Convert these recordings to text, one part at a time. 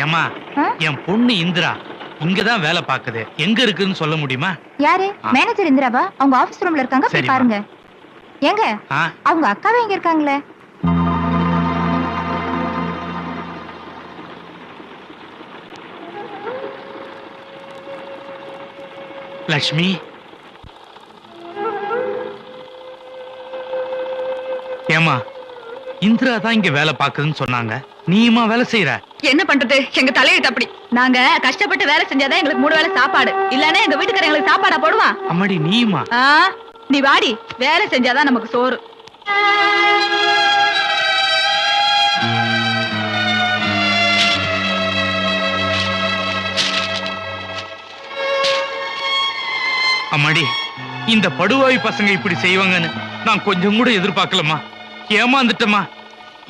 ஏமா என் பொண்ணு இந்திரா இங்கதான் வேலை பாக்குது, எங்க இருக்குன்னு சொல்ல முடியுமா? யாரு? மேனேஜர் இந்திராவா? அவங்க ஆபீஸ் ரூம்ல இருக்காங்க, போய் பாருங்க. ஏங்க அவங்க அக்காவே இங்க இருக்காங்களே. லட்சுமி, ஏமா இந்திரா தான் இங்க வேலை பாக்குதுன்னு சொன்னாங்க, நீயுமா வேலை செய்யற? என்ன பண்றது, எங்க தலையெழுத்து அப்படி. நாங்க கஷ்டப்பட்டு வேலை செஞ்சாதான் எங்களுக்கு 3 வேளை சாப்பாடு, இல்லன்னா எங்க வீட்டுக்காரங்க எங்களுக்கு சாப்பாடா போடுவான்? அம்மாடி நீயுமா? நீ வாடி, வேலை செஞ்சாதான் நமக்கு சோறு. அம்மாடி, இந்த படுவாய் பசங்க இப்படி செய்வாங்கன்னு நான் கொஞ்சம் கூட எதிர்பார்க்கலமா. ஏமாந்துட்டமா.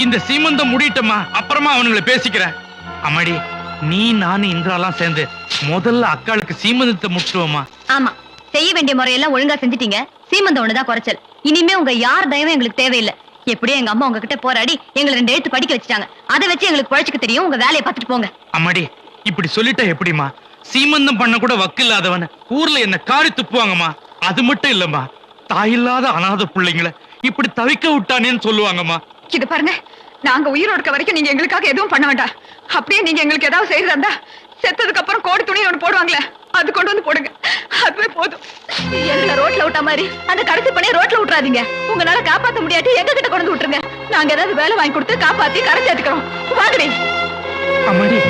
இந்த சீமந்தம் முடிட்டமா, அப்புறமா அவனுங்களை பேசிக்கிறேன். அம்மாடி, நீ நானும் இந்திராலாம் சேர்ந்து முதல்ல அக்காளுக்கு சீமந்தத்தை முடிச்சுவோமா? ஆமா, செய்ய வேண்டிய முறையெல்லாம் ஒழுங்கா செஞ்சிட்டீங்க. சீமந்தம் ஒண்ணுதான் குறைச்சல். இனிமே உங்க யார் தயவும் எங்களுக்கு தேவையில்லை. எப்படியும் எங்க அம்மா உங்ககிட்ட போராடி எங்களை 2 எழுத்து படிக்க வச்சுட்டாங்க. அதை வச்சு எங்களுக்கு பழச்சுக்க தெரியும். உங்க வேலையை பார்த்துட்டு போங்க. அம்மாடி, இப்படி சொல்லிட்டா எப்படிமா? சீமந்தம் பண்ண கூட வக்கில்லாதவன ஊர்ல என்ன காரி துப்புவாங்கம்மா. அது மட்டும் இல்லம்மா, தாயில்லாத அனாதை பிள்ளைங்களை இப்படி தவிக்க விட்டானேன்னு சொல்லுவாங்கம்மா. இது பாருங்க, நாங்க உயிரோடு இருக்க வரைக்கும் நீங்க எங்களுக்காக எதுவும் பண்ண வேண்டாம். அப்படியே நீங்க எங்களுக்கு ஏதாவது செய்யறதா இருந்தா செத்ததுக்கு அப்புறம் கோடி துணி ஒண்ணு போடுவாங்களே, அது கொண்டு வந்து போடுங்க. அதுவே போதும். எங்களை ரோட்ல விட்டா மாதிரி அந்த கடைசி பண்ணி ரோட்ல விட்டுறாதீங்க. உங்களால காப்பாத்த முடியாட்டி எங்க கிட்ட கொண்டு விட்டுருங்க. நாங்க ஏதாவது வேலை வாங்கி கொடுத்து காப்பாத்தி கரை சேர்த்துக்கிறோம். வாங்கடி. அம்மாடி,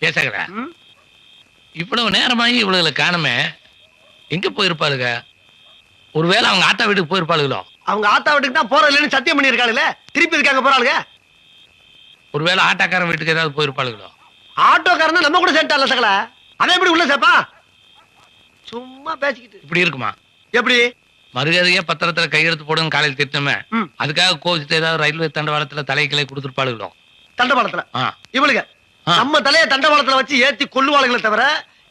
பேசகரா, இவ்வளவு நேரமாகி இவ்வளவு காணுமே, எங்க போயிருப்பாளுங்க? ஒருவேளை அவங்க ஆத்தா வீட்டுக்கு போயிருப்பாளுங்களோ? அவங்க ஆத்தா வீட்டுக்கு தான் போறது இல்லைன்னு சத்தியம் பண்ணி இருக்காளுங்க. திருப்பி இருக்காங்க போறாளுங்க. ஒருவேளை ஆட்டாக்காரன் வீட்டுக்கு ஏதாவது போயிருப்பாளுங்களோ? ஆட்டோக்காரன் நம்ம கூட சேர்த்தால சகல, அதை எப்படி உள்ள சேர்ப்பா? சும்மா பேசிக்கிட்டு இப்படி இருக்குமா? எப்படி மறுகதையா பத்திரத்துல கையெழுத்து போடுன்னு காலையில் திட்டமே, அதுக்காக கோவிச்சுட்டு ஏதாவது ரயில்வே தண்டவாளத்துல தலைக்கிளை கொடுத்துருப்பாளுங்களோ? தண்டவாளத்துல இவளுங்க நம்ம தலைய தண்டவாளத்துல வச்சு ஏத்தி கொல்லுவாளுகளை தவிர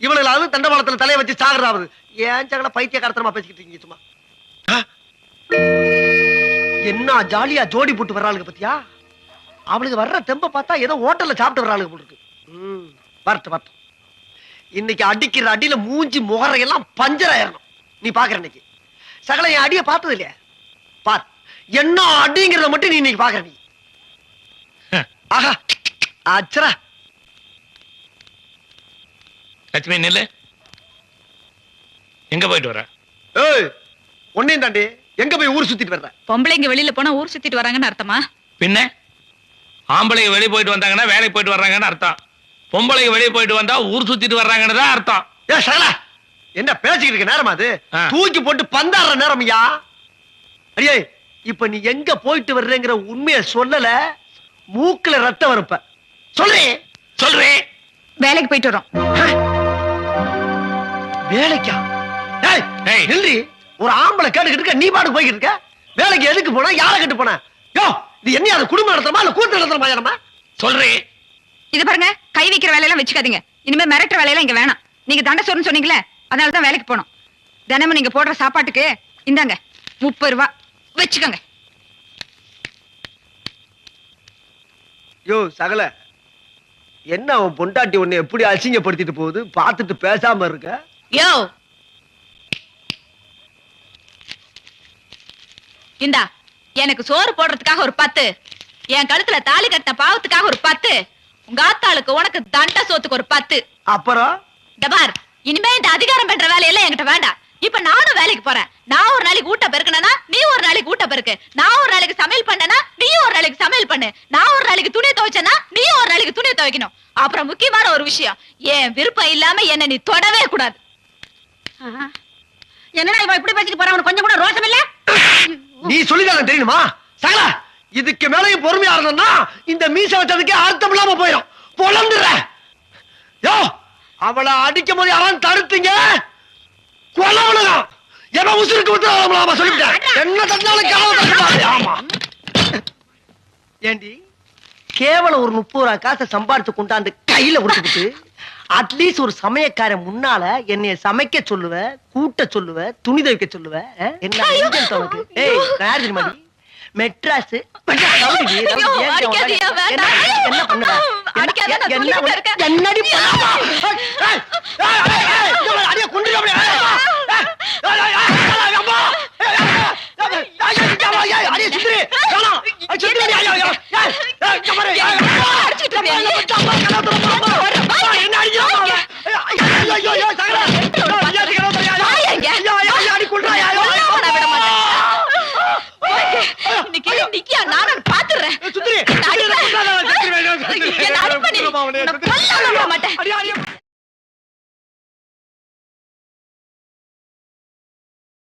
இவளுகளாவது தண்டவாளத்துல தலையை வச்சு சாகுறாவது. ஏன் சகல பைத்திய காரத்தனமா பேசிக்கிட்டு இருக்கீங்க? சும்மா என்ன ஜாலியா ஜோடி போட்டு வர்றாளுங்க பத்தியா? அவளுக்கு வர்ற தெம்ப பார்த்தா ஏதோ ஹோட்டல்ல சாப்பிட்டு வர்றாளுங்க போல இருக்கு. வரட்டு வரட்டும். இன்னைக்கு அடிக்கிற அடியில மூஞ்சி முகரையெல்லாம் பஞ்சராயிரணும். நீ பாக்குற இன்னைக்கு சகல என் அடிய பார்த்தது இல்லையா? பார், என்ன அடிங்கிறத மட்டும் நீ இன்னைக்கு பாக்குற. நீ ஆஹா அச்சரா. லட்சுமி நில்லு, எங்க போயிட்டு வர? ஏய், ஒன்னையும் தாண்டி எங்க போய் ஊர் சுத்திட்டு வர்ற? பொம்பளைங்க வெளியில போனா ஊர் சுத்திட்டு வராங்கன்னு அர்த்தமா? பின்ன ஆம்பளைங்க வெளியே போயிட்டு வந்தாங்கன்னா வேலைக்கு போயிட்டு வர்றாங்கன்னு அர்த்தம். பொம்பளைங்க வெளியே போயிட்டு வந்தா ஊர் சுத்திட்டு வர்றாங்கன்னு தான் அர்த்தம். ஏ சகல, என்ன பேசிக்கிட்டு இருக்க நேரமா அது? தூக்கி போட்டு பந்தாடுற நேரம் ஐயா. அடியே, இப்ப நீ எங்க போயிட்டு வர்றேங்கிற உண்மையை சொல்லல, மூக்குல ரத்தம் வரப்ப சொல்றேன். சொல்றேன், வேலைக்கு போயிட்டு வரோம். வேலைக்கா? நில்றி, ஒரு ஆம்பளை கேட்டுக்கிட்டு இருக்க, நீ பாட்டு போய்கிட்டு இருக்க. வேலைக்கு எதுக்கு போனா? யாரை கேட்டு போன? யோ, இது என்ன? அது குடும்பம் நடத்துறமா இல்ல கூத்து நடத்துறமா? நம்ம சொல்றேன். இது பாருங்க, கை வைக்கிற வேலையெல்லாம் வச்சுக்காதீங்க. இனிமே மிரட்டுற வேலையெல்லாம் இங்க வேணாம். நீங்க தண்டை சோறுன்னு சொன்னீங்களே, அதனாலதான் வேலைக்கு போனோம். தினமும் நீங்க போடுற சாப்பாட்டுக்கு இந்தாங்க 30 ரூபா வச்சுக்கோங்க. யோ சகல, என்ன அவன் பொண்டாட்டி உன்னை எப்படி அசிங்கப்படுத்திட்டு போகுது? பார்த்துட்டு பேசாம இருக்க. யோ, இந்தா எனக்கு சோறு போடுறதுக்காக ஒரு 10, என் கழுத்துல தாலி கட்டின பாவத்துக்காக ஒரு 10, உங்க ஆத்தாளுக்கு உனக்கு தண்டை சோத்துக்கு ஒரு 10. அப்புறம் டபார், இனிமே இந்த அதிகாரம் பண்ற வேலையெல்லாம் என்கிட்ட வேண்டாம். இப்ப நானும் வேலைக்கு போறேன். நான் ஒரு நாளைக்கு ஊட்ட பெருக்கனா, நீ ஒரு நாளைக்கு ஊட்ட பெருக்கு. நான் ஒரு நாளைக்கு சமையல் பண்ணனா, நீ ஒரு நாளைக்கு சமையல் பண்ணு. நான் ஒரு நாளைக்கு துணி துவைச்சனா, நீ ஒரு நாளைக்கு துணி துவைக்கணும். அப்புறம் முக்கியமான ஒரு விஷயம், என் விருப்பம் இல்லாம என்ன நீ தொடவே கூடாது. என்னடா இவன் இப்படி பேசிட்டு போறான்? அவனுக்கு கொஞ்சம் கூட ரோஷம் இல்ல? நீ சொல்லிதான் தெரியுமா சகல? இதுக்கு மேலையும் பொறுமையா இருந்தோம்னா இந்த மீச வச்சதுக்கே அர்த்தம் இல்லாம போயிடும். பொழந்துற. யோ, அவளை அடிக்கும் போது யாரும் தடுத்தீங்க, கொலவளம் எவ உசுருக்கு விட்டு சொல்லிட்டேன். என்ன தட்டாலும் ஆமா. ஏண்டி கேவலம் ஒரு 30 ரூபா காசை சம்பாரிச்சு கொண்டாந்து கையில கொடுத்துக்கிட்டு அட்லீஸ்ட் ஒரு சமயக்காரன் முன்னால என்னைய சமைக்க சொல்லுவ, கூட்ட சொல்லுவ, துணி துவைக்க சொல்லுவ. என்ன நெஞ்சம் உனக்கு? ஏய் நான் யார் தெரியுமா நீ? மெட்ராஸ் என்ன பண்ணுவ? என்னடி பண்ணா?